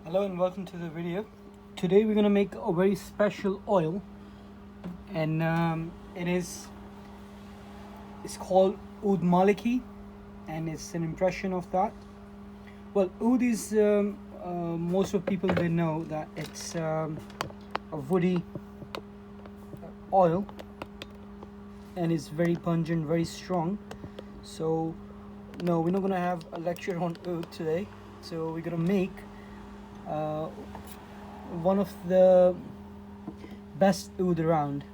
Hello and welcome to the video. Today we're gonna make a very special oil, and it's called Oud Malaki, and it's an impression of that. Well, oud is most of people they know that it's a woody oil, and it's very pungent, very strong. So no, we're not gonna have a lecture on oud today. So we're gonna make one of the best oud around,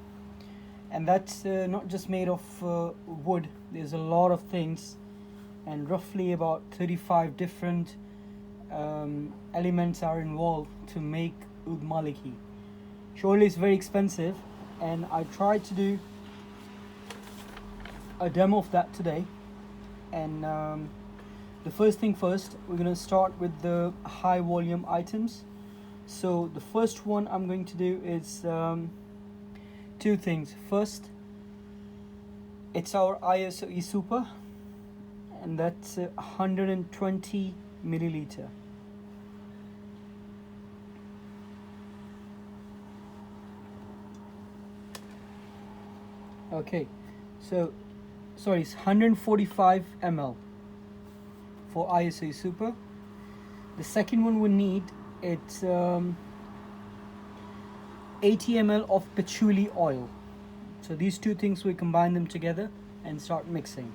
and that's not just made of wood. There's a lot of things, and roughly about 35 different elements are involved to make Oud Malaki. Surely it's very expensive, and I tried to do a demo of that today. And the first thing first, we're going to start with the high volume items. So the first one I'm going to do is two things. First, it's our ISO Super, and that's 120 milliliter. Okay, so sorry, it's 145 ml for ISO Super. The second one we need, it's 80 ml of patchouli oil. So these two things, we combine them together and start mixing.